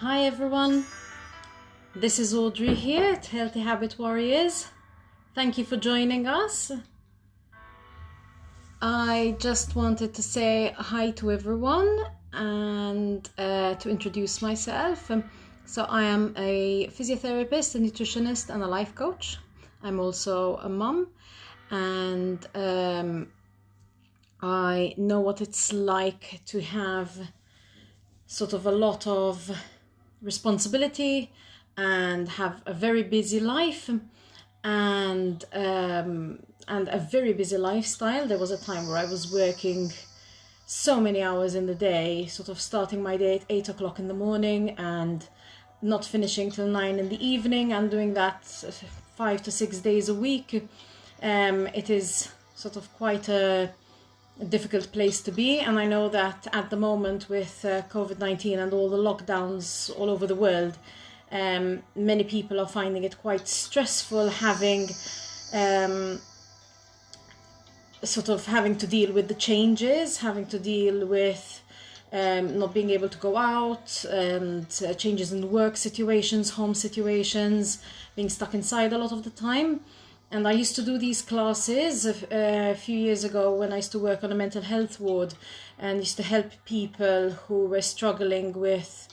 Hi everyone, this is Audrey here at Healthy Habit Warriors. Thank you for joining us. I just wanted to say hi to everyone and to introduce myself. So I am a physiotherapist, a nutritionist and a life coach. I'm also a mum and I know what it's like to have sort of a lot of responsibility and have a very busy life and a very busy lifestyle. There was a time where I was working so many hours in the day, sort of starting my day at 8 o'clock in the morning and not finishing till 9 in the evening, and doing that 5 to 6 days a week. It is sort of quite a difficult place to be, and I know that at the moment with COVID-19 and all the lockdowns all over the world, many people are finding it quite stressful having having to deal with the changes, having to deal with not being able to go out, and changes in work situations, home situations, being stuck inside a lot of the time. And I used to do these classes a few years ago when I used to work on a mental health ward and used to help people who were struggling with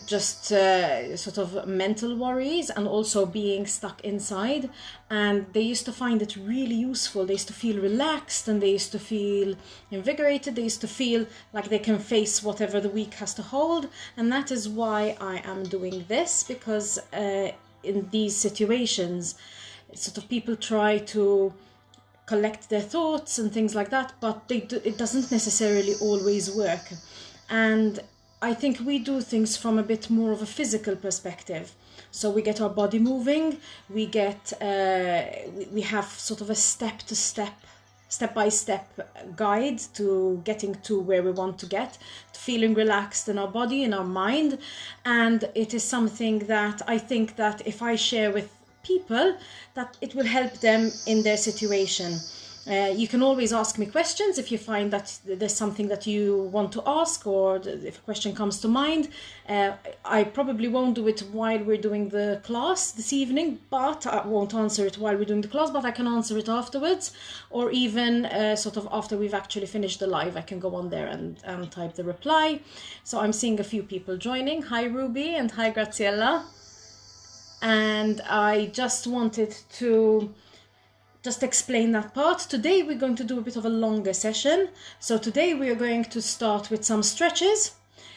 just sort of mental worries and also being stuck inside. And they used to find it really useful. They used to feel relaxed and they used to feel invigorated. They used to feel like they can face whatever the week has to hold. And that is why I am doing this, because in these situations, sort of people try to collect their thoughts and things like that, but it doesn't necessarily always work. And I think we do things from a bit more of a physical perspective. So we get our body moving, we have sort of a step-by-step guide to getting to where we want to get, to feeling relaxed in our body, in our mind. And it is something that I think that if I share with people, that it will help them in their situation. You can always ask me questions if you find that there's something that you want to ask, or if a question comes to mind. I probably won't do it while we're doing the class this evening, but I won't answer it while we're doing the class, but I can answer it afterwards, or even sort of after we've actually finished the live, I can go on there and type the reply. So I'm seeing a few people joining. Hi Ruby and hi Graziella. And I just wanted to just explain that part. Today we're going to do a bit of a longer session. So today we are going to start with some stretches.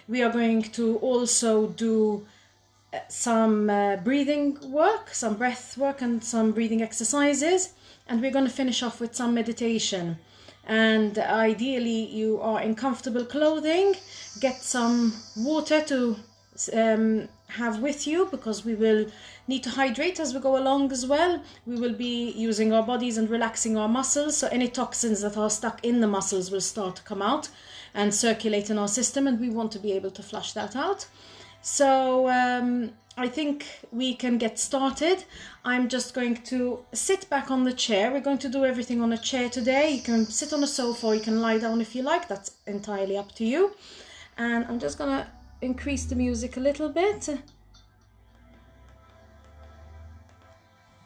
We are going to also do some breathing work, some breath work and some breathing exercises. And we're going to finish off with some meditation. And ideally you are in comfortable clothing. Get some water to have with you, because we will need to hydrate as we go along as well. We will be using our bodies and relaxing our muscles, so any toxins that are stuck in the muscles will start to come out and circulate in our system, and we want to be able to flush that out. So I think we can get started. I'm just going to sit back on the chair. We're going to do everything on a chair today. You can sit on a sofa or you can lie down if you like. That's entirely up to you. And I'm just gonna increase the music a little bit,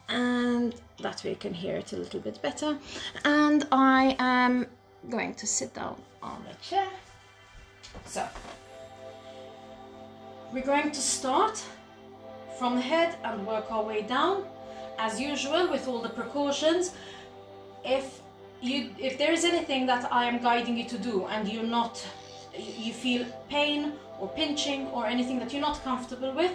and that way you can hear it a little bit better. And I am going to sit down on the chair. So we're going to start from the head and work our way down, as usual, with all the precautions. If there is anything that I am guiding you to do and you feel pain or pinching or anything that you're not comfortable with,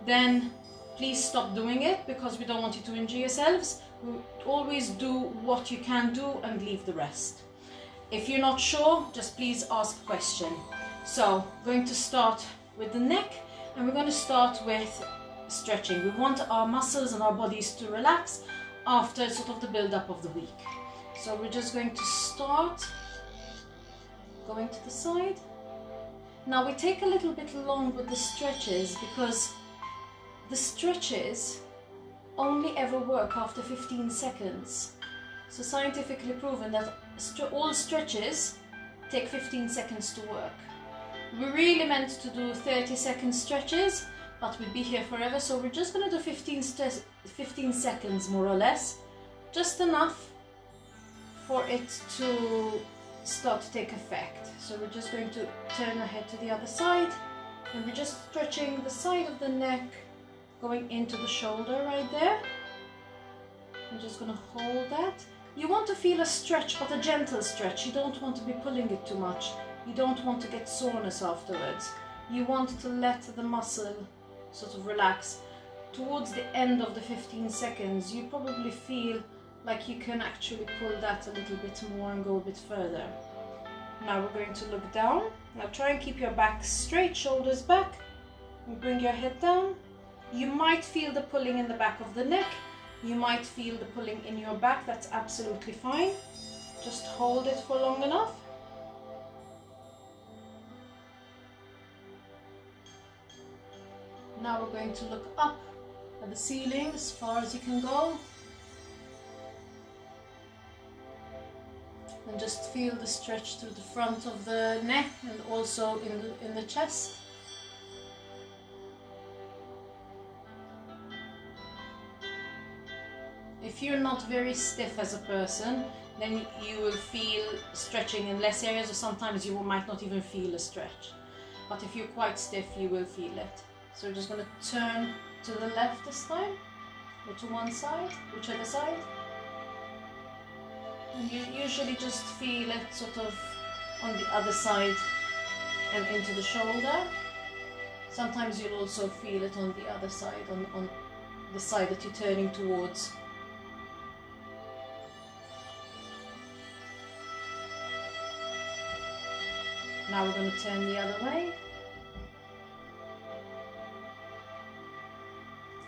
then please stop doing it, because we don't want you to injure yourselves. We always do what you can do and leave the rest. If you're not sure, just please ask a question. So going to start with the neck, and we're going to start with stretching. We want our muscles and our bodies to relax after sort of the build-up of the week. So we're just going to start going to the side. Now we take a little bit long with the stretches, because the stretches only ever work after 15 seconds. So scientifically proven that all stretches take 15 seconds to work. We really meant to do 30-second stretches, but we'd be here forever, so we're just going to do 15 seconds more or less, just enough for it to start to take effect. So we're just going to turn our head to the other side, and we're just stretching the side of the neck going into the shoulder right there. I'm just going to hold that. You want to feel a stretch, but a gentle stretch. You don't want to be pulling it too much. You don't want to get soreness afterwards. You want to let the muscle sort of relax. Towards the end of the 15 seconds, you probably feel like you can actually pull that a little bit more and go a bit further. Now we're going to look down. Now try and keep your back straight, shoulders back, and bring your head down. You might feel the pulling in the back of the neck. You might feel the pulling in your back. That's absolutely fine. Just hold it for long enough. Now we're going to look up at the ceiling as far as you can go. And just feel the stretch through the front of the neck and also in the chest. If you're not very stiff as a person, then you will feel stretching in less areas, or sometimes you might not even feel a stretch. But if you're quite stiff, you will feel it. So we're just going to turn to the left this time, or to one side, whichever side. And you usually just feel it sort of on the other side and into the shoulder. Sometimes you'll also feel it on the other side, on the side that you're turning towards. Now we're going to turn the other way.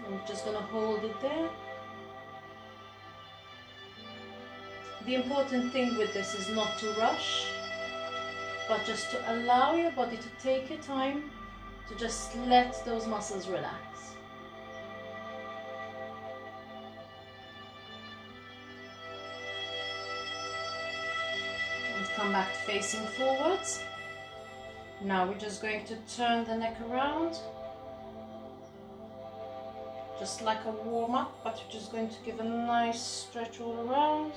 And we're just going to hold it there. The important thing with this is not to rush, but just to allow your body to take your time, to just let those muscles relax. And come back to facing forwards. Now we're just going to turn the neck around, just like a warm-up, but we're just going to give a nice stretch all around.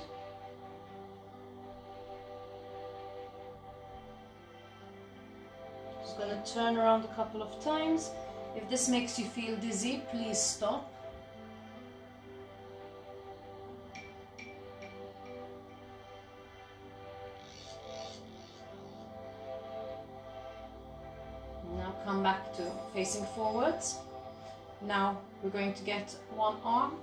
Just going to turn around a couple of times. If this makes you feel dizzy, please stop. Now come back to facing forwards. Now we're going to get one arm.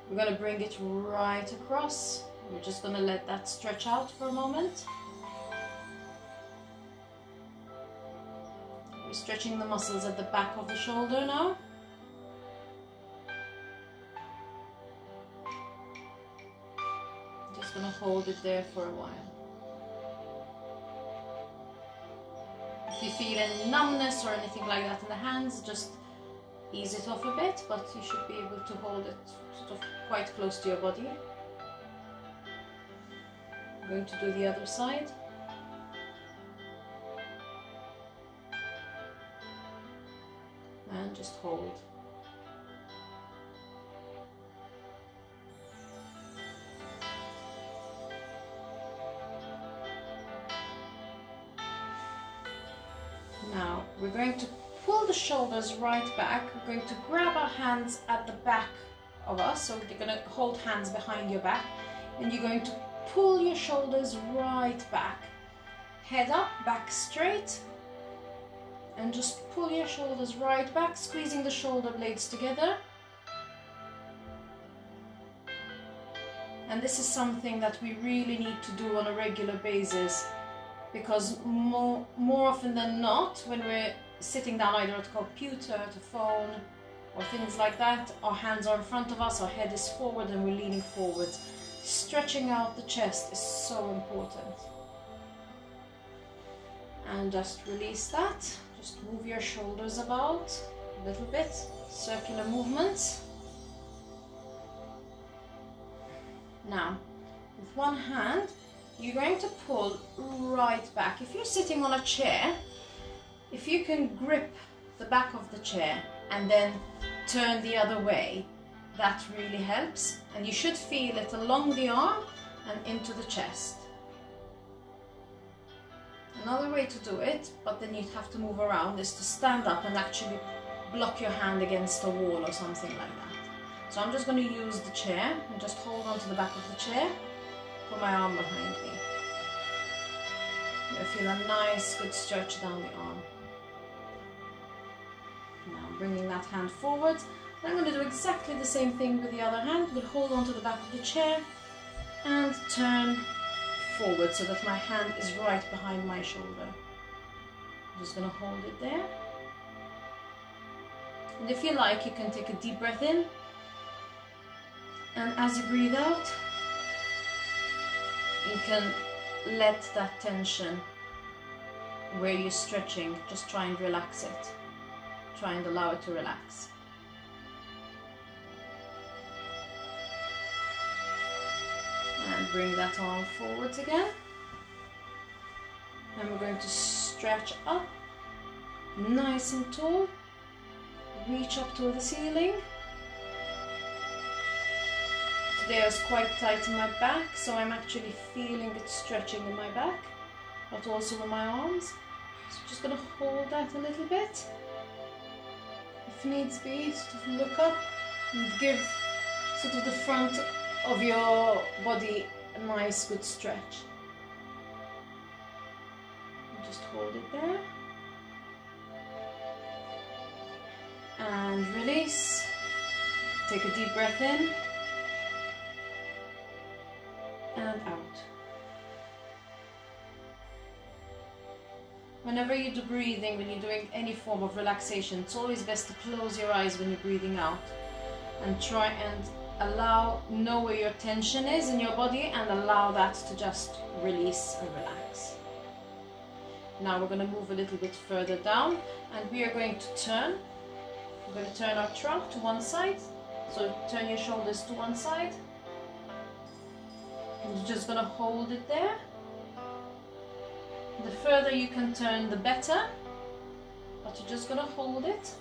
We're going to bring it right across. We're just going to let that stretch out for a moment. We're stretching the muscles at the back of the shoulder now. Just going to hold it there for a while. If you feel any numbness or anything like that in the hands, just ease it off a bit, but you should be able to hold it sort of quite close to your body. I'm going to do the other side. And just hold. Now we're going to pull the shoulders right back. We're going to grab our hands at the back of us, so you're going to hold hands behind your back, and you're going to pull your shoulders right back. Head up, back straight, and just pull your shoulders right back, squeezing the shoulder blades together. And this is something that we really need to do on a regular basis, because more often than not, when we're sitting down either at a computer, at a phone, or things like that, our hands are in front of us, our head is forward, and we're leaning forwards. Stretching out the chest is so important. And just release that. Just move your shoulders about a little bit, circular movements. Now, with one hand, you're going to pull right back. If you're sitting on a chair, if you can grip the back of the chair and then turn the other way, that really helps. And you should feel it along the arm and into the chest. Another way to do it, but then you'd have to move around, is to stand up and actually block your hand against a wall or something like that. So I'm just going to use the chair and just hold on to the back of the chair, put my arm behind me. I feel a nice good stretch down the arm. Now I'm bringing that hand forward. I'm going to do exactly the same thing with the other hand. I'm going to hold on to the back of the chair and turn forward so that my hand is right behind my shoulder. I'm just going to hold it there. And if you like, you can take a deep breath in. And as you breathe out, you can let that tension where you're stretching, just try and relax it. Try and allow it to relax. And bring that arm forwards again. And we're going to stretch up, nice and tall. Reach up to the ceiling. Today I was quite tight in my back, so I'm actually feeling it stretching in my back, but also in my arms. So I'm just going to hold that a little bit. If needs be, sort of look up and give sort of the front of your body a nice good stretch. And just hold it there. And release. Take a deep breath in and out. Whenever you do breathing, when you're doing any form of relaxation, it's always best to close your eyes when you're breathing out and try and know where your tension is in your body and allow that to just release and relax. Now we're going to move a little bit further down and we are going to turn. We're going to turn our trunk to one side. So turn your shoulders to one side. And you're just going to hold it there. The further you can turn, the better. But you're just going to hold it.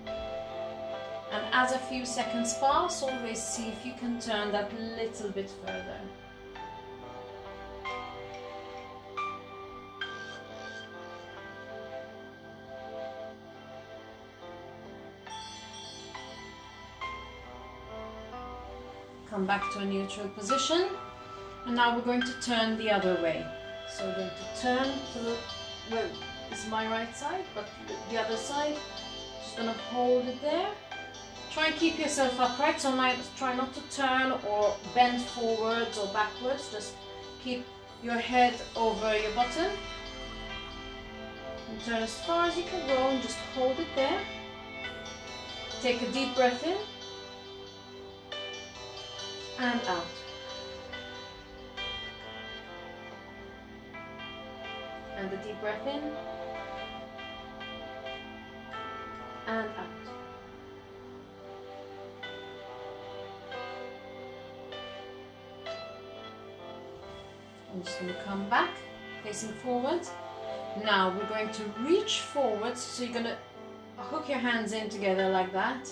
And as a few seconds pass, always see if you can turn that little bit further. Come back to a neutral position, and now we're going to turn the other way. So we're going to turn to the, well, this is my right side, but the other side, just going to hold it there. Try and keep yourself upright, so try not to turn or bend forwards or backwards, just keep your head over your bottom. And turn as far as you can go and just hold it there. Take a deep breath in. And out. And a deep breath in. And out. I'm just going to come back, facing forward. Now we're going to reach forward, so you're going to hook your hands in together like that.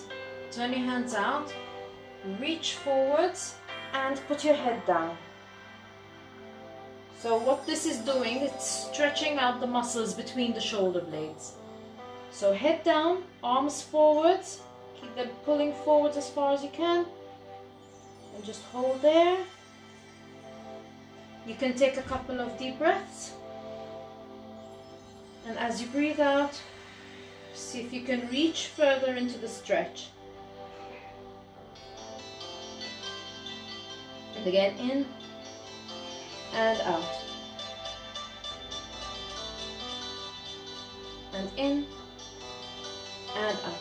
Turn your hands out. Reach forwards and put your head down. So what this is doing, it's stretching out the muscles between the shoulder blades. So head down, arms forwards, keep them pulling forwards as far as you can, and just hold there. You can take a couple of deep breaths, and as you breathe out, see if you can reach further into the stretch. And again, in and out. And in and out.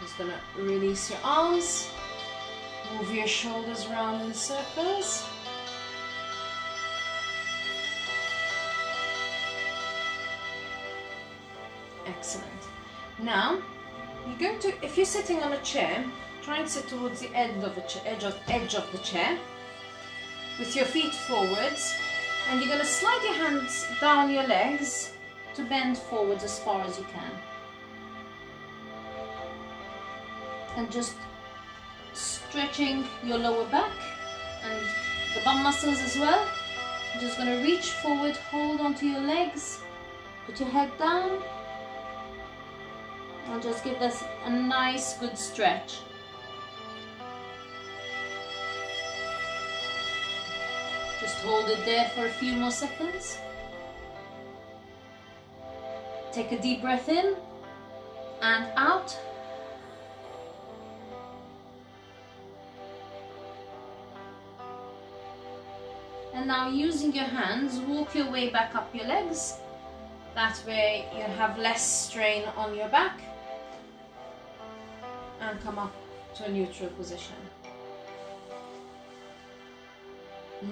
Just gonna release your arms, move your shoulders around in circles. Excellent. Now, you're going to, if you're sitting on a chair, try and sit towards the edge of the chair. with your feet forwards, and you're going to slide your hands down your legs to bend forwards as far as you can. And just stretching your lower back and the bum muscles as well. You're just going to reach forward, hold onto your legs, put your head down, and just give this a nice good stretch. Just hold it there for a few more seconds. Take a deep breath in and out. And now, using your hands, walk your way back up your legs. That way you have less strain on your back. And come up to a neutral position.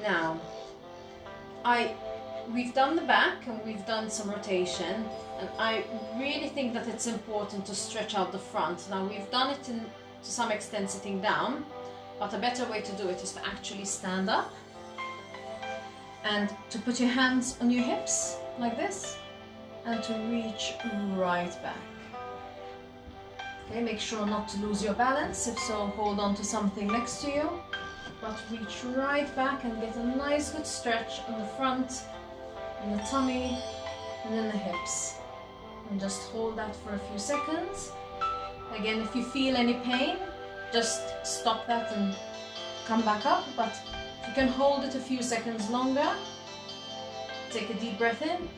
Now, we've done the back and we've done some rotation, and I really think that it's important to stretch out the front. Now, we've done it to some extent sitting down, but a better way to do it is to actually stand up and to put your hands on your hips like this and to reach right back. Okay, make sure not to lose your balance. If so, hold on to something next to you. But reach right back and get a nice good stretch on the front, in the tummy, and in the hips. And just hold that for a few seconds. Again, if you feel any pain, just stop that and come back up. But if you can hold it a few seconds longer, take a deep breath in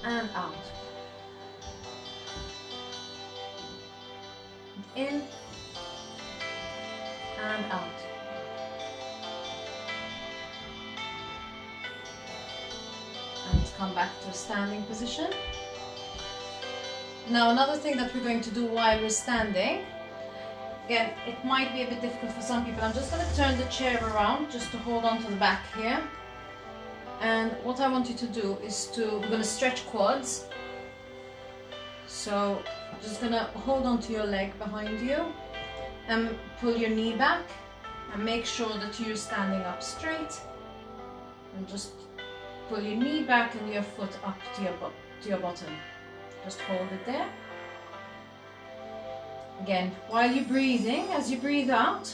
and out. In and out. And come back to a standing position. Now, another thing that we're going to do while we're standing, again, it might be a bit difficult for some people. I'm just going to turn the chair around just to hold on to the back here. And what I want you to do is we're going to stretch quads. So I'm just going to hold on to your leg behind you and pull your knee back and make sure that you're standing up straight, and just pull your knee back and your foot up to your bottom. Just hold it there. Again, while you're breathing, as you breathe out,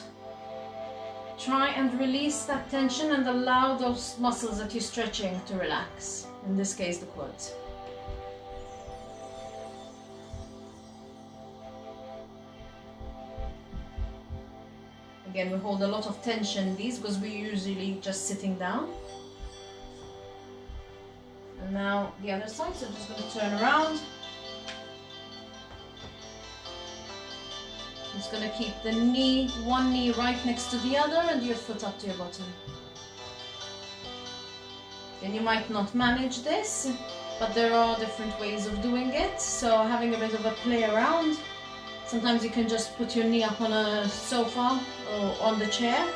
try and release that tension and allow those muscles that you're stretching to relax, in this case the quads. Again, we hold a lot of tension in these because we're usually just sitting down. And now the other side, so I'm just going to turn around. I'm just going to keep the knee, one knee right next to the other and your foot up to your bottom. And you might not manage this, but there are different ways of doing it. So having a bit of a play around. Sometimes you can just put your knee up on a sofa or on the chair,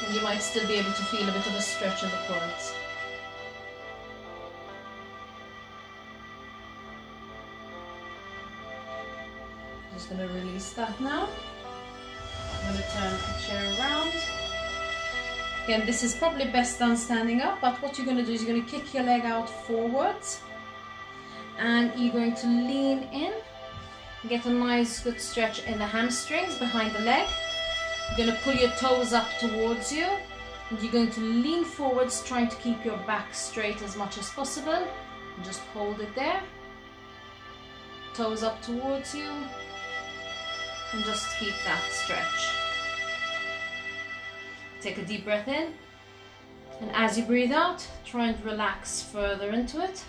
and you might still be able to feel a bit of a stretch in the quads. Just going to release that now. I'm going to turn the chair around. Again, this is probably best done standing up, but what you're going to do is you're going to kick your leg out forwards, and you're going to lean in. Get a nice good stretch in the hamstrings behind the leg. You're going to pull your toes up towards you, and you're going to lean forwards, trying to keep your back straight as much as possible. And just hold it there. Toes up towards you, and just keep that stretch. Take a deep breath in, and as you breathe out, try and relax further into it.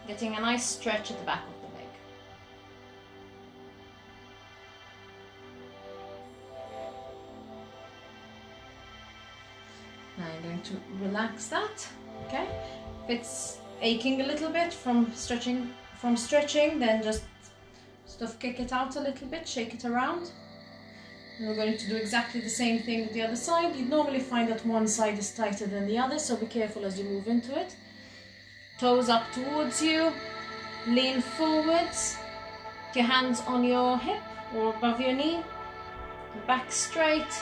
Getting a nice stretch at the back of the leg. Now I'm going to relax that. Okay. If it's aching a little bit from stretching, then just sort of kick it out a little bit, shake it around. And we're going to do exactly the same thing with the other side. You'd normally find that one side is tighter than the other, so be careful as you move into it. Toes up towards you, lean forwards, your hands on your hip or above your knee, the back straight,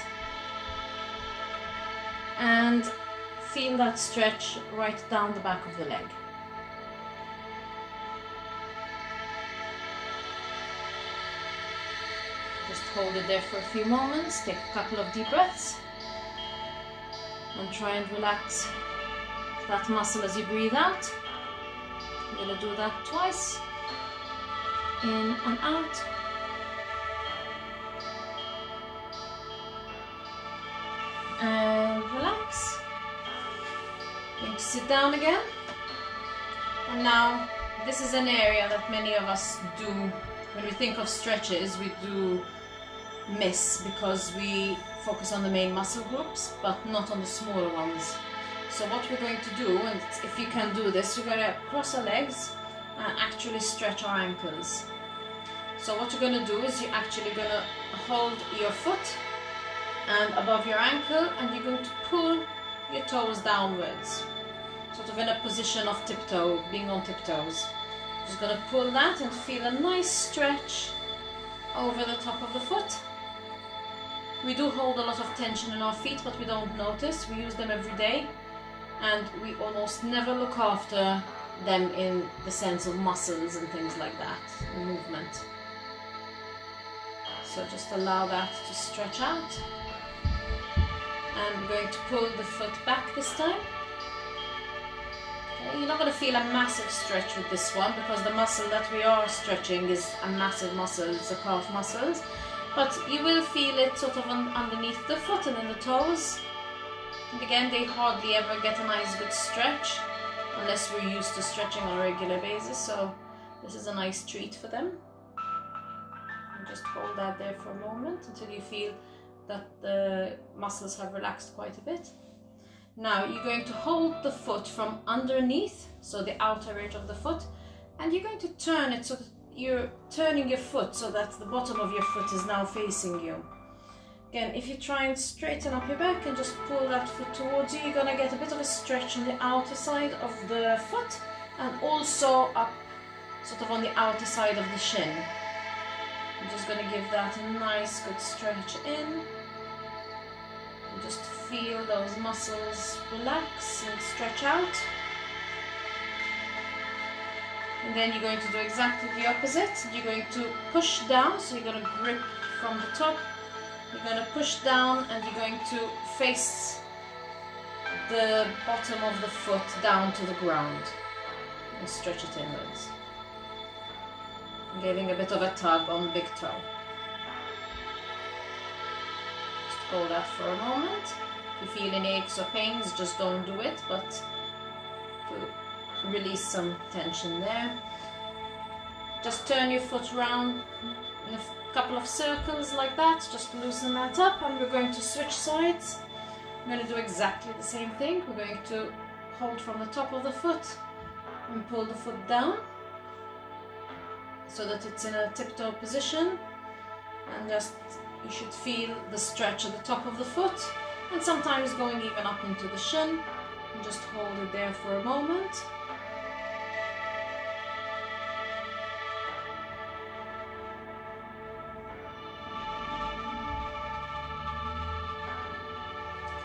and feel that stretch right down the back of the leg. Just hold it there for a few moments, take a couple of deep breaths, and try and relax that muscle as you breathe out. I'm going to do that twice, in and out. And relax. Going to sit down again. And now, this is an area that many of us do, when we think of stretches, we do miss because we focus on the main muscle groups, but not on the smaller ones. So what we're going to do, and if you can do this, we're going to cross our legs and actually stretch our ankles. So what you're going to do is you're actually going to hold your foot and above your ankle, and you're going to pull your toes downwards, sort of in a position of tiptoe, being on tiptoes. Just going to pull that and feel a nice stretch over the top of the foot. We do hold a lot of tension in our feet, but we don't notice. We use them every day, and we almost never look after them in the sense of muscles and things like that, movement. So just allow that to stretch out. And we're going to pull the foot back this time. Okay, you're not going to feel a massive stretch with this one, because the muscle that we are stretching is a massive muscle, it's the calf muscles. But you will feel it sort of underneath the foot and in the toes. And again, they hardly ever get a nice good stretch unless we're used to stretching on a regular basis. So this is a nice treat for them. And just hold that there for a moment until you feel that the muscles have relaxed quite a bit. Now you're going to hold the foot from underneath, so the outer edge of the foot, and you're going to turn it so that you're turning your foot so that the bottom of your foot is now facing you. Again, if you try and straighten up your back and just pull that foot towards you, you're going to get a bit of a stretch on the outer side of the foot, and also up sort of on the outer side of the shin. I'm just going to give that a nice good stretch in. And just feel those muscles relax and stretch out. And then you're going to do exactly the opposite. You're going to push down, so you're going to grip from the top. You're going to push down, and you're going to face the bottom of the foot down to the ground and stretch it inwards. I'm giving a bit of a tug on the big toe. Just hold that for a moment. If you feel any aches or pains, just don't do it, but to release some tension there. Just turn your foot around in a couple of circles like that, just loosen that up, and we're going to switch sides. I'm going to do exactly the same thing. We're going to hold from the top of the foot and pull the foot down so that it's in a tiptoe position, and just you should feel the stretch at the top of the foot, and sometimes going even up into the shin, and just hold it there for a moment.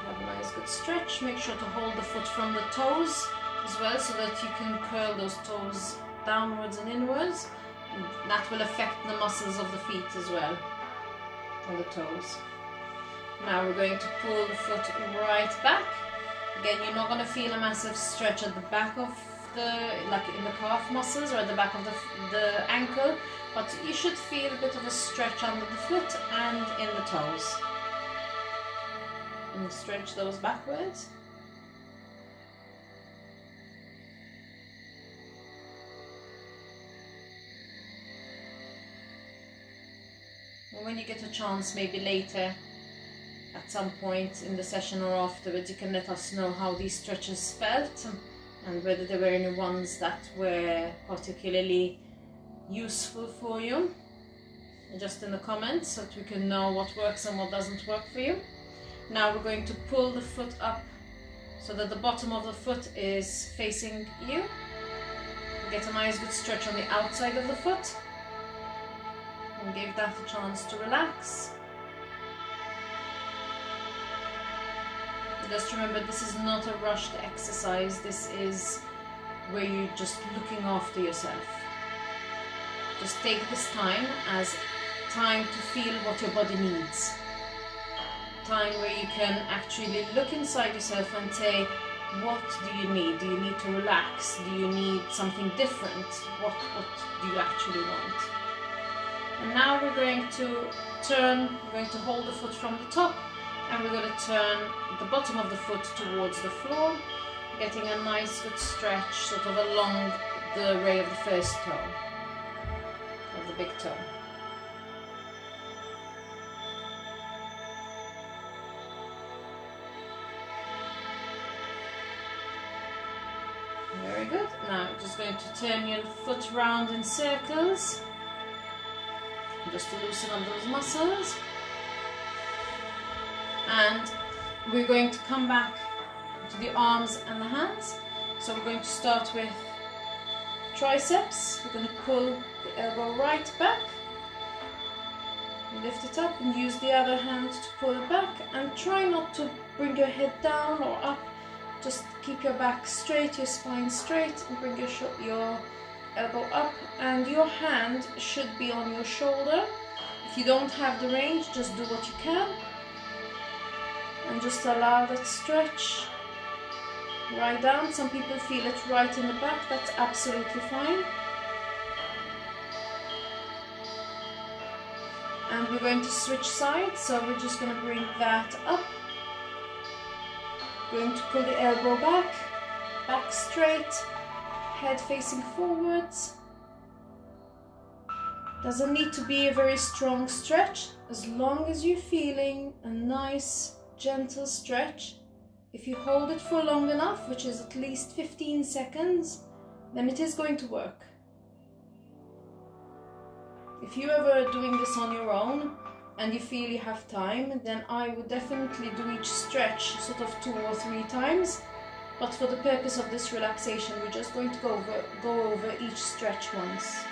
Have a nice good stretch. Make sure to hold the foot from the toes as well, so that you can curl those toes downwards and inwards. And that will affect the muscles of the feet as well, on the toes. Now we're going to pull the foot right back. Again, you're not going to feel a massive stretch at the back of the, like in the calf muscles or at the back of the ankle, but you should feel a bit of a stretch under the foot and in the toes. And stretch those backwards. And when you get a chance, maybe later, at some point in the session or afterwards, you can let us know how these stretches felt and whether there were any ones that were particularly useful for you. And just in the comments, so that we can know what works and what doesn't work for you. Now we're going to pull the foot up so that the bottom of the foot is facing you. Get a nice good stretch on the outside of the foot. And give that a chance to relax. Just remember, this is not a rushed exercise. This is where you're just looking after yourself. Just take this time as time to feel what your body needs. Time where you can actually look inside yourself and say, what do you need? Do you need to relax? Do you need something different? What do you actually want? And now we're going to hold the foot from the top, and we're going to turn the bottom of the foot towards the floor, getting a nice good stretch sort of along the ray of the first toe, of the big toe. Very good. Now I'm just going to turn your foot round in circles, just to loosen up those muscles. And we're going to come back to the arms and the hands. So we're going to start with triceps. We're going to pull the elbow right back, lift it up, and use the other hand to pull it back, and try not to bring your head down or up. Just keep your back straight, your spine straight, and bring your elbow up, and your hand should be on your shoulder. If you don't have the range, just do what you can, and just allow that stretch right down. Some people feel it right in the back. That's absolutely fine. And we're going to switch sides, so we're just going to bring that up. Going to pull the elbow back straight, head facing forwards. Doesn't need to be a very strong stretch, as long as you're feeling a nice gentle stretch. If you hold it for long enough, which is at least 15 seconds, then it is going to work. If you're ever doing this on your own and you feel you have time, then I would definitely do each stretch sort of 2 or 3 times. But for the purpose of this relaxation, we're just going to go over each stretch once.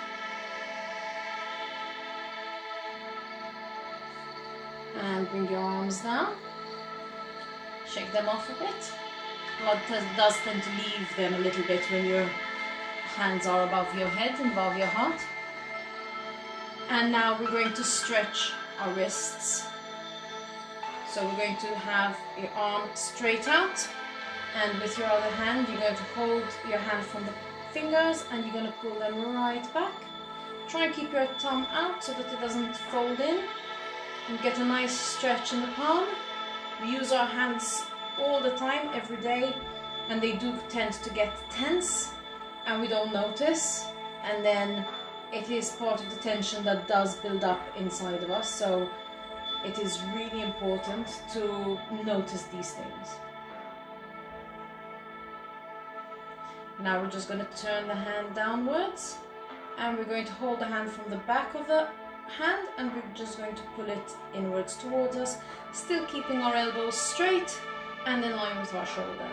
And bring your arms down. Shake them off a bit. Blood does tend to leave them a little bit when your hands are above your head and above your heart. And now we're going to stretch our wrists. So we're going to have your arm straight out, and with your other hand you're going to hold your hand from the fingers and you're going to pull them right back. Try and keep your thumb out so that it doesn't fold in, and get a nice stretch in the palm. We use our hands all the time, every day, and they do tend to get tense and we don't notice, and then it is part of the tension that does build up inside of us. So it is really important to notice these things. Now we're just going to turn the hand downwards, and we're going to hold the hand from the back of the hand, and we're just going to pull it inwards towards us, still keeping our elbows straight and in line with our shoulder.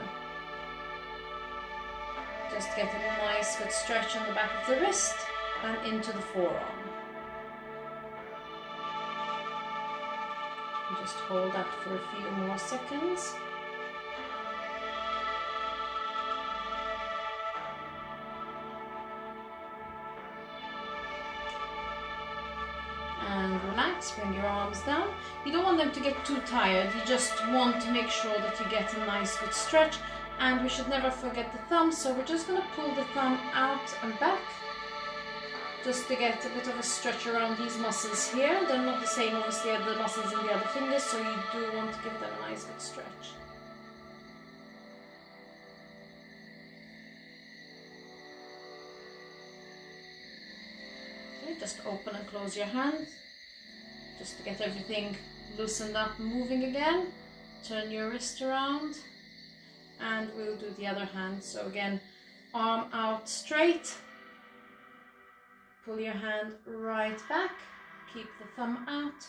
Just getting a nice good stretch on the back of the wrist and into the forearm. Just hold that for a few more seconds. And relax, bring your arms down. You don't want them to get too tired, you just want to make sure that you get a nice good stretch. And we should never forget the thumb, so we're just going to pull the thumb out and back, just to get a bit of a stretch around these muscles here. They're not the same obviously as the muscles in the other fingers, so you do want to give them a nice good stretch. Okay, just open and close your hands, just to get everything loosened up and moving again. Turn your wrist around, and we'll do the other hand. So again, arm out straight. Pull your hand right back, keep the thumb out,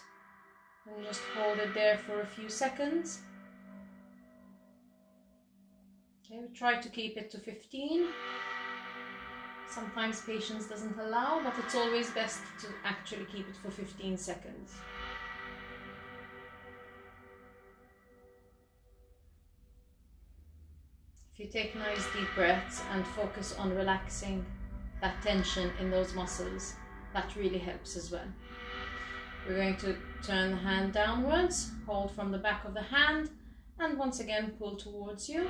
and just hold it there for a few seconds. Okay, we try to keep it to 15. Sometimes patience doesn't allow, but it's always best to actually keep it for 15 seconds. you take nice deep breaths and focus on relaxing that tension in those muscles, that really helps as well. We're going to turn the hand downwards, hold from the back of the hand, and once again pull towards you.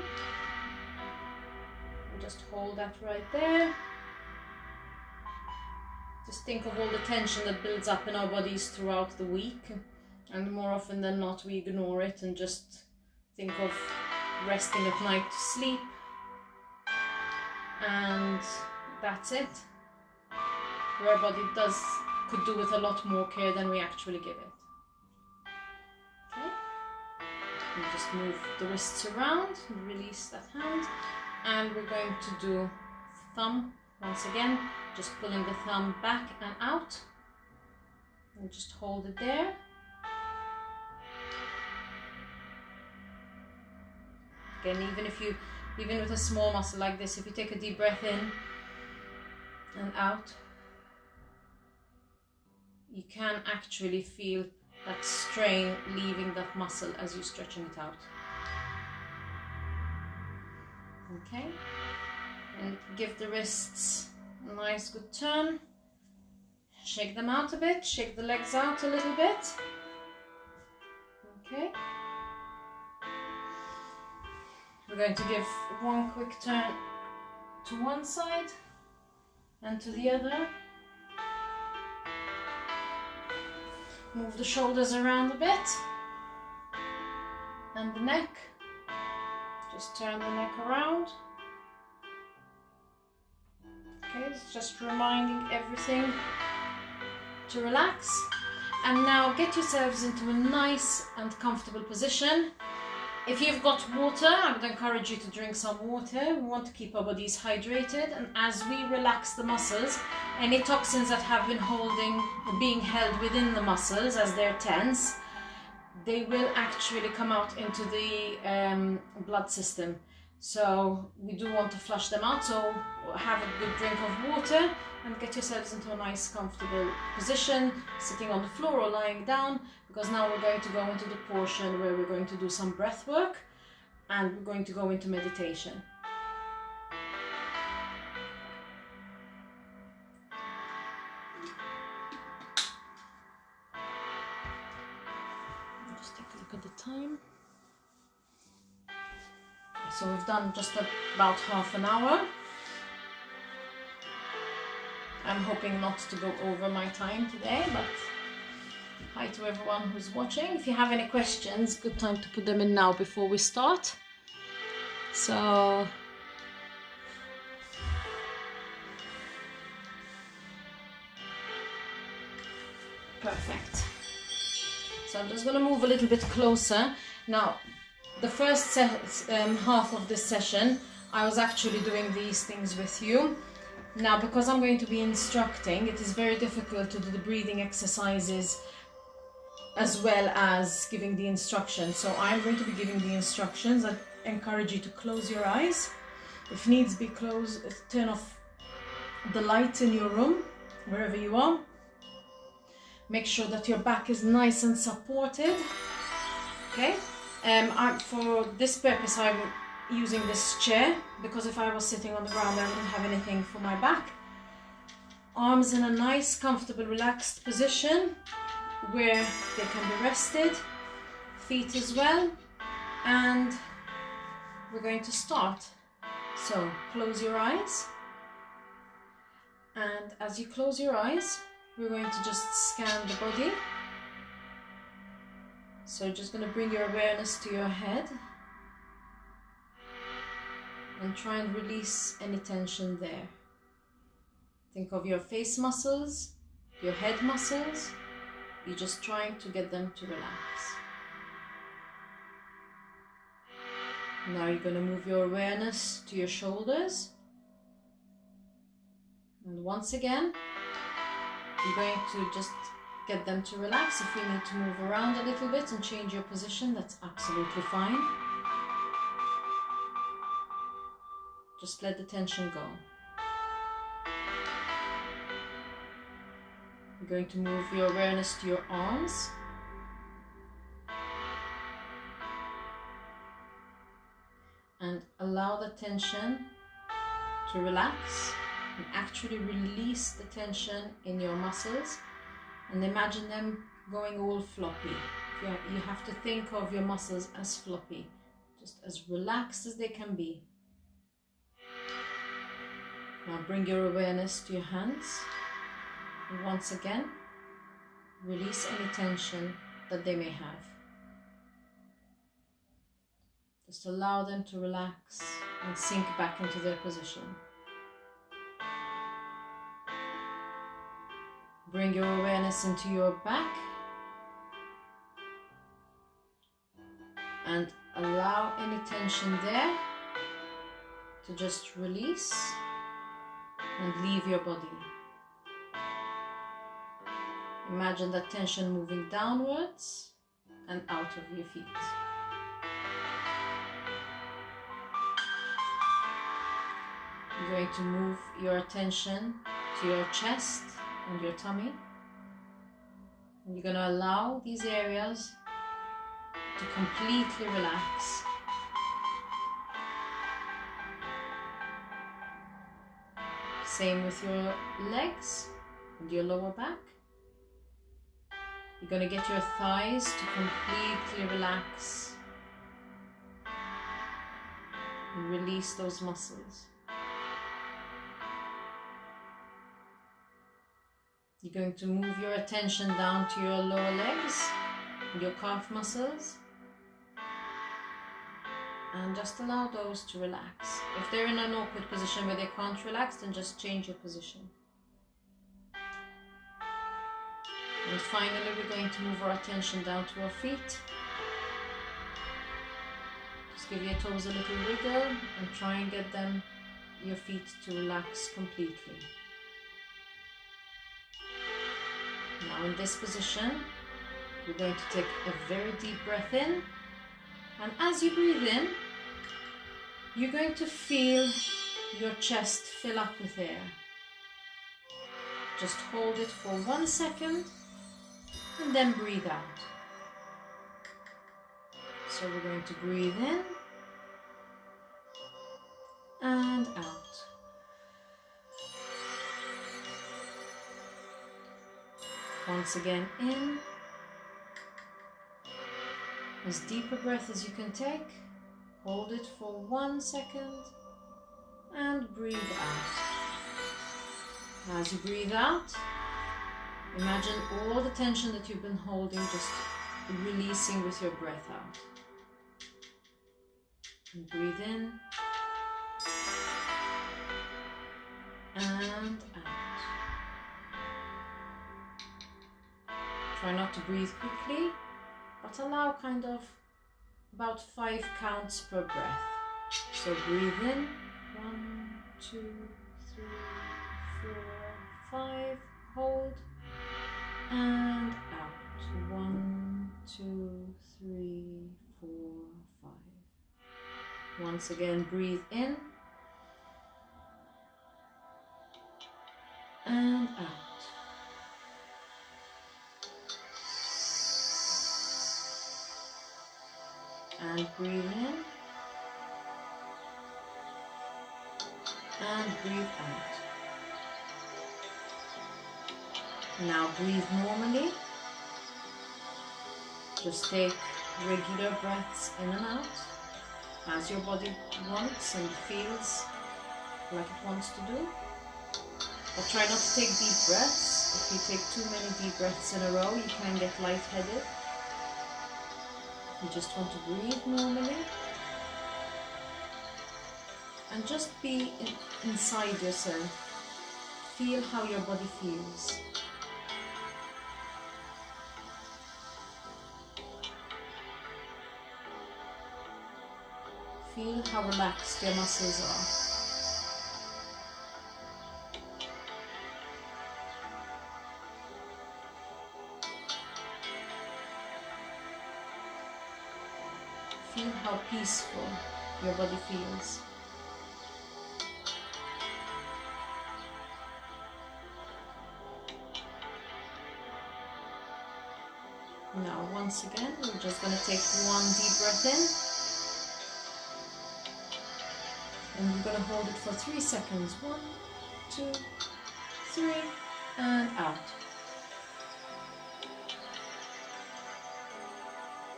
And just hold that right there. Just think of all the tension that builds up in our bodies throughout the week, and more often than not we ignore it and just think of resting at night to sleep, and that's it. Our body could do with a lot more care than we actually give it. Okay, and just move the wrists around and release that hand, and we're going to do thumb once again, just pulling the thumb back and out, and just hold it there. Again, even with a small muscle like this, if you take a deep breath in and out, you can actually feel that strain leaving that muscle as you're stretching it out. Okay, and give the wrists a nice good turn. Shake them out a bit, shake the legs out a little bit. Okay. We're going to give one quick turn to one side and to the other. Move the shoulders around a bit and the neck. Just turn the neck around. Okay, it's just reminding everything to relax. And now get yourselves into a nice and comfortable position. If you've got water, I would encourage you to drink some water. We want to keep our bodies hydrated, and as we relax the muscles, any toxins that have been being held within the muscles as they're tense, they will actually come out into the blood system. So we do want to flush them out, so have a good drink of water and get yourselves into a nice comfortable position, sitting on the floor or lying down, because now we're going to go into the portion where we're going to do some breath work and we're going to go into meditation. Just take a look at the time. So we've done just about half an hour. I'm hoping not to go over my time today, but hi to everyone who's watching. If you have any questions, good time to put them in now before we start. So perfect. So I'm just going to move a little bit closer. Now, the first half of this session, I was actually doing these things with you. Now, because I'm going to be instructing, it is very difficult to do the breathing exercises as well as giving the instructions. So I'm going to be giving the instructions. I encourage you to close your eyes. If needs be, turn off the lights in your room, wherever you are. Make sure that your back is nice and supported. Okay. For this purpose, I'm using this chair, because if I was sitting on the ground, I wouldn't have anything for my back. Arms in a nice, comfortable, relaxed position where they can be rested. Feet as well. And we're going to start. So close your eyes. And as you close your eyes, we're going to just scan the body. So just going to bring your awareness to your head and try and release any tension there. Think of your face muscles, your head muscles. You're just trying to get them to relax. Now you're going to move your awareness to your shoulders. And once again, you're going to just get them to relax. If you need to move around a little bit and change your position, that's absolutely fine. Just let the tension go. You're going to move your awareness to your arms. and allow the tension to relax and actually release the tension in your muscles, and imagine them going all floppy. You have to think of your muscles as floppy, just as relaxed as they can be. Now bring your awareness to your hands, and once again release any tension that they may have. Just allow them to relax and sink back into their position. Bring your awareness into your back and allow any tension there to just release and leave your body. Imagine that tension moving downwards and out of your feet. You're going to move your attention to your chest and your tummy. And you're going to allow these areas to completely relax. Same with your legs and your lower back. You're going to get your thighs to completely relax and release those muscles. You're going to move your attention down to your lower legs and your calf muscles, and just allow those to relax. If they're in an awkward position where they can't relax, then just change your position. And finally, we're going to move our attention down to our feet. Just give your toes a little wiggle and try and get your feet to relax completely. Now in this position, you're going to take a very deep breath in, and as you breathe in, you're going to feel your chest fill up with air. Just hold it for 1 second and then breathe out. So we're going to breathe in and out. Once again, in. As deep a breath as you can take. Hold it for 1 second and breathe out. As you breathe out, imagine all the tension that you've been holding just releasing with your breath out. And breathe in and out. Try not to breathe quickly, but allow kind of about 5 counts per breath. So breathe in, 1, 2, 3, 4, 5, hold, and out, 1, 2, 3, 4, 5. Once again, breathe in, and out. And breathe in and breathe out. Now breathe normally. Just take regular breaths in and out as your body wants and feels like it wants to do. But try not to take deep breaths. If you take too many deep breaths in a row, you can get lightheaded. You just want to breathe normally and just be inside yourself. Feel how your body feels. Feel how relaxed your muscles are. Feel how peaceful your body feels. Now once again, we're just going to take 1 deep breath And we're going to hold it for 3 seconds. 1, 2, 3, and out.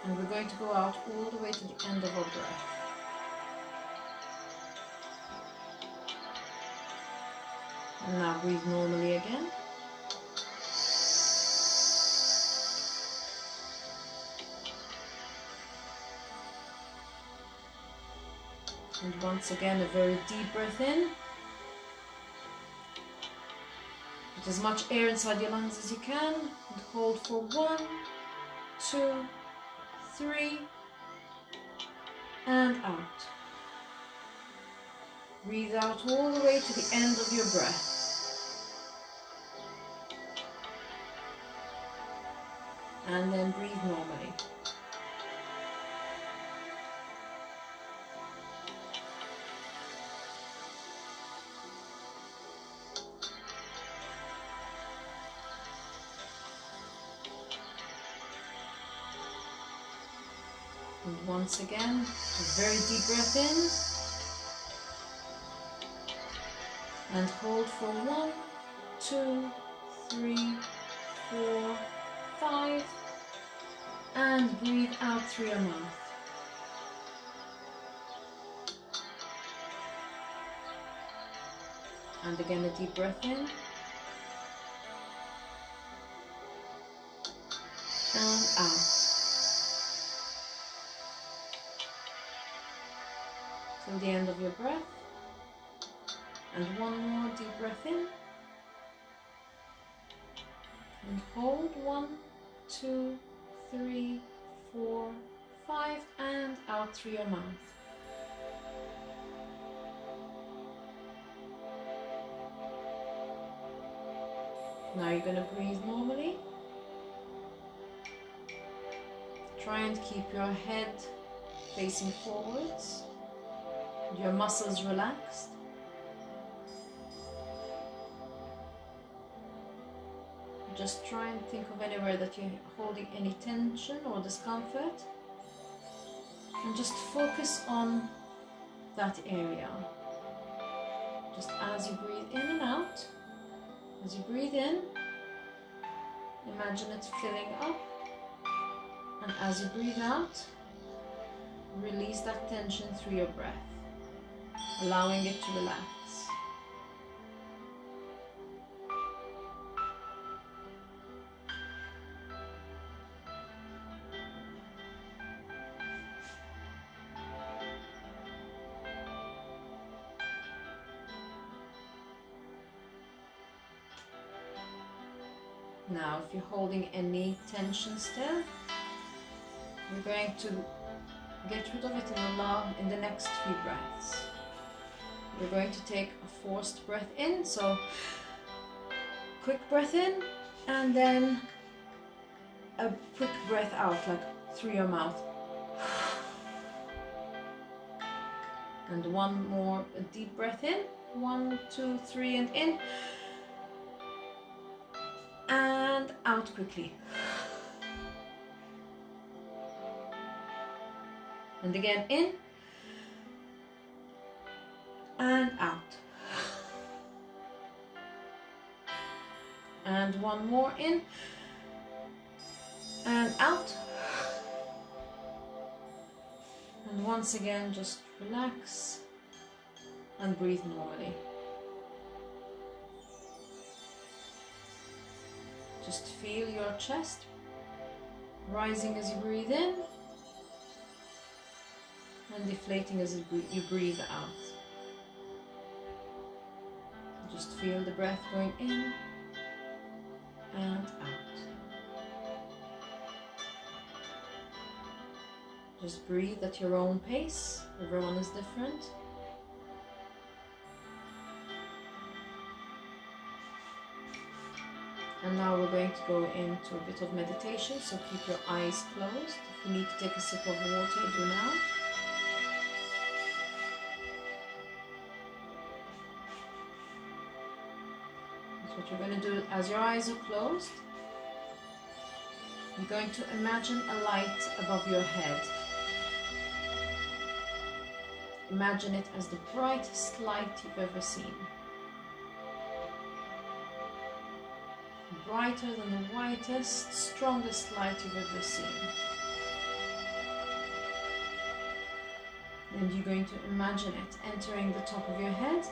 And we're going to go out all the way to the end of our breath. And now breathe normally again. And once again, a very deep breath in. Put as much air inside your lungs as you can. And hold for 1, 2, 3, and out. Breathe out all the way to the end of your breath. And then breathe normally. And once again, a very deep breath in. And hold for 1, 2, 3, 4, 5. And breathe out through your mouth. And again, a deep breath in. And out. Till the end of your breath. And one more deep breath in. And hold 1, 2, 3, 4, 5, and out through your mouth. Now you're going to breathe normally. Try and keep your head facing forwards, your muscles relaxed. Just try and think of anywhere that you're holding any tension or discomfort, and just focus on that area. Just as you breathe in and out, as you breathe in, imagine it filling up, and as you breathe out, release that tension through your breath, allowing it to relax. Now, if you're holding any tension still, we're going to get rid of it in the next few breaths. We're going to take a forced breath in, so quick breath in, and then a quick breath out, like through your mouth. And one more, a deep breath in. 1, 2, 3, and in. And out quickly. And again, in and out. And one more, in and out. And once again, just relax and breathe normally. Just feel your chest rising as you breathe in and deflating as you breathe out. Just feel the breath going in and out. Just breathe at your own pace. Everyone is different. And now we're going to go into a bit of meditation, so keep your eyes closed. If you need to take a sip of water, do now. That's what you're going to do as your eyes are closed. You're going to imagine a light above your head. Imagine it as the brightest light you've ever seen. Brighter than the whitest, strongest light you've ever seen. And you're going to imagine it entering the top of your head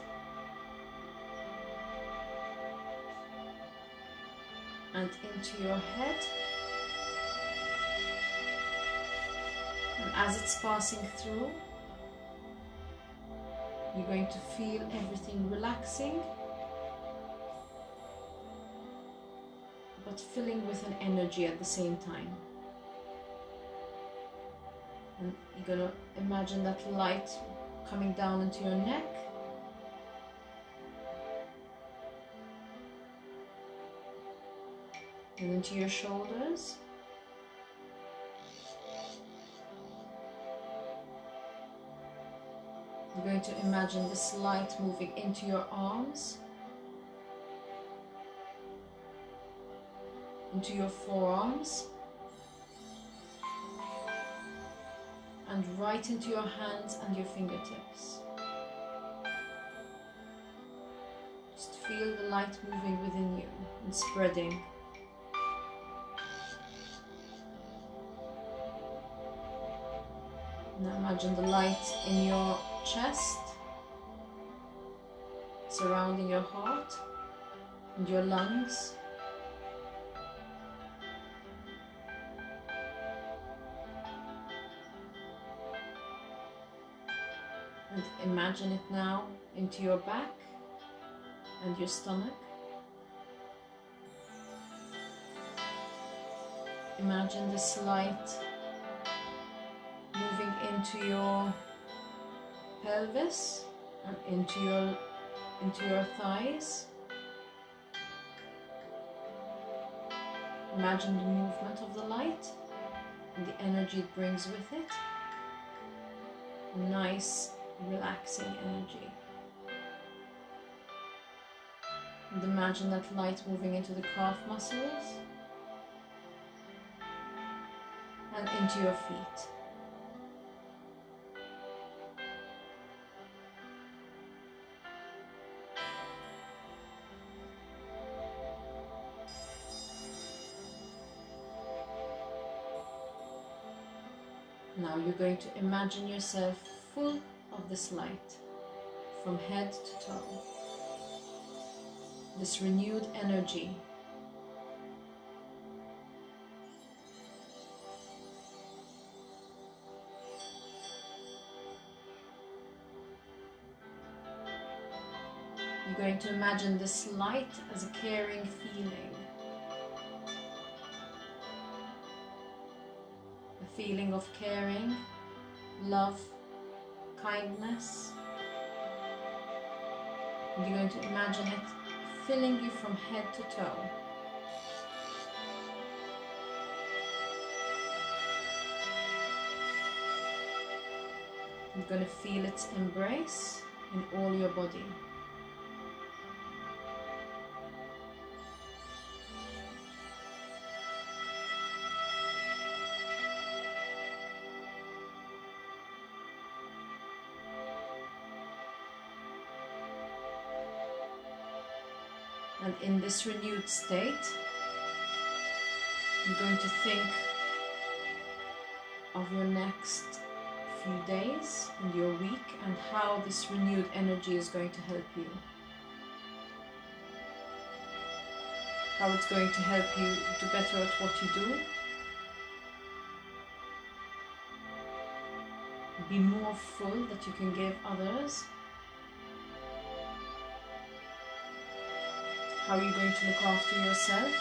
and into your head. And as it's passing through, you're going to feel everything relaxing, but filling with an energy at the same time. And you're going to imagine that light coming down into your neck, and into your shoulders, you're going to imagine this light moving into your arms, into your forearms, and right into your hands and your fingertips. Just feel the light moving within you and spreading. Now imagine the light in your chest, surrounding your heart and your lungs. And imagine it now into your back and your stomach. Imagine this light moving into your pelvis and into your thighs. Imagine the movement of the light and the energy it brings with it. A nice, relaxing energy. And imagine that light moving into the calf muscles and into your feet. Now you're going to imagine yourself full of this light from head to toe. This renewed energy. You're going to imagine this light as a caring feeling. A feeling of caring, love, kindness. And you're going to imagine it filling you from head to toe. You're going to feel its embrace in all your body. And in this renewed state, you're going to think of your next few days and your week and how this renewed energy is going to help you. How it's going to help you do better at what you do. Be more full that you can give others. How are you going to look after yourself?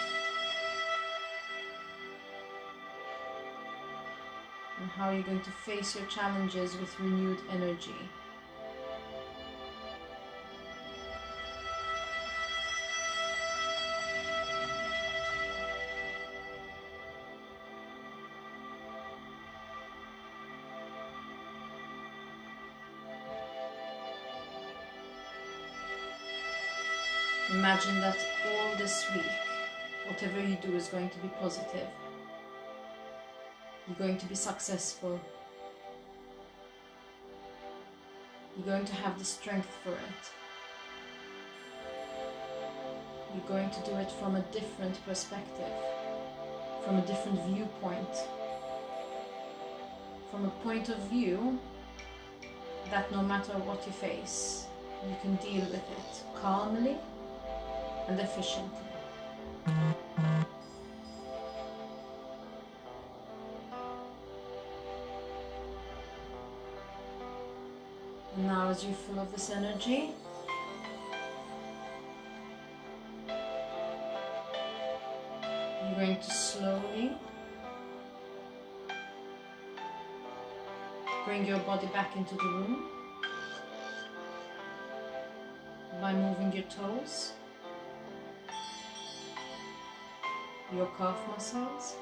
And how are you going to face your challenges with renewed energy? Imagine that all this week, whatever you do is going to be positive. You're going to be successful. You're going to have the strength for it. You're going to do it from a different perspective, from a different viewpoint, from a point of view that no matter what you face, you can deal with it calmly and efficiently. And now, as you're full of this energy, you're going to slowly bring your body back into the room by moving your toes, your calf muscles,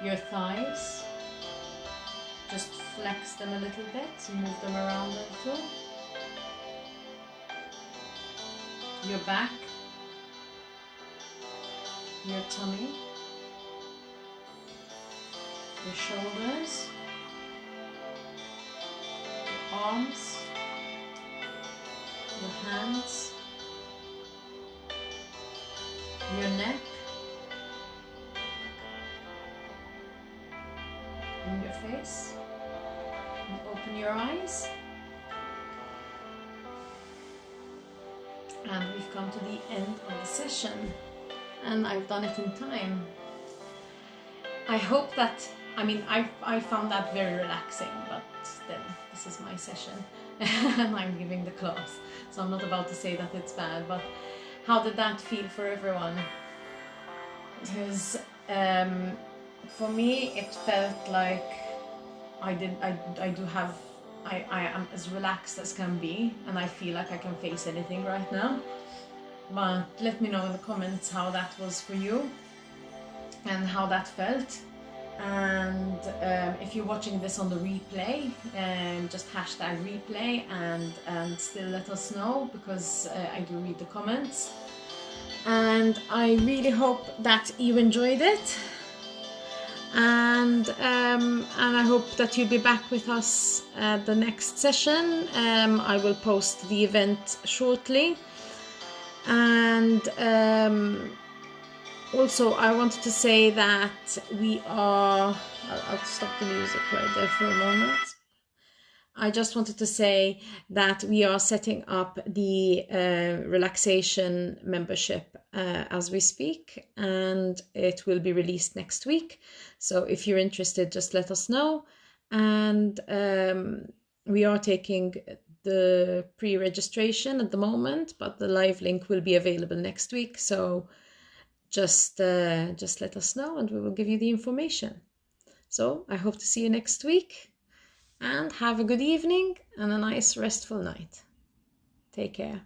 your thighs. Just flex them a little bit, move them around a little. Your back, your tummy, your shoulders, your arms, your hands, your neck, and your face. And open your eyes. And we've come to the end of the session, and I've done it in time. I hope that, I found that very relaxing, but then this is my session and I'm giving the class, so I'm not about to say that it's bad, but how did that feel for everyone? Because for me it felt like I am as relaxed as can be, and I feel like I can face anything right now. But let me know in the comments how that was for you and how that felt. And if you're watching this on the replay, just hashtag replay and still let us know, because I do read the comments. And I really hope that you enjoyed it. And I hope that you'll be back with us at the next session. I will post the event shortly. And also I wanted to say that we are... I'll stop the music right there for a moment. I just wanted to say that we are setting up the relaxation membership as we speak, and it will be released next week. So if you're interested, just let us know. And we are taking the pre-registration at the moment, but the live link will be available next week. So just let us know and we will give you the information. So I hope to see you next week. And have a good evening and a nice restful night. Take care.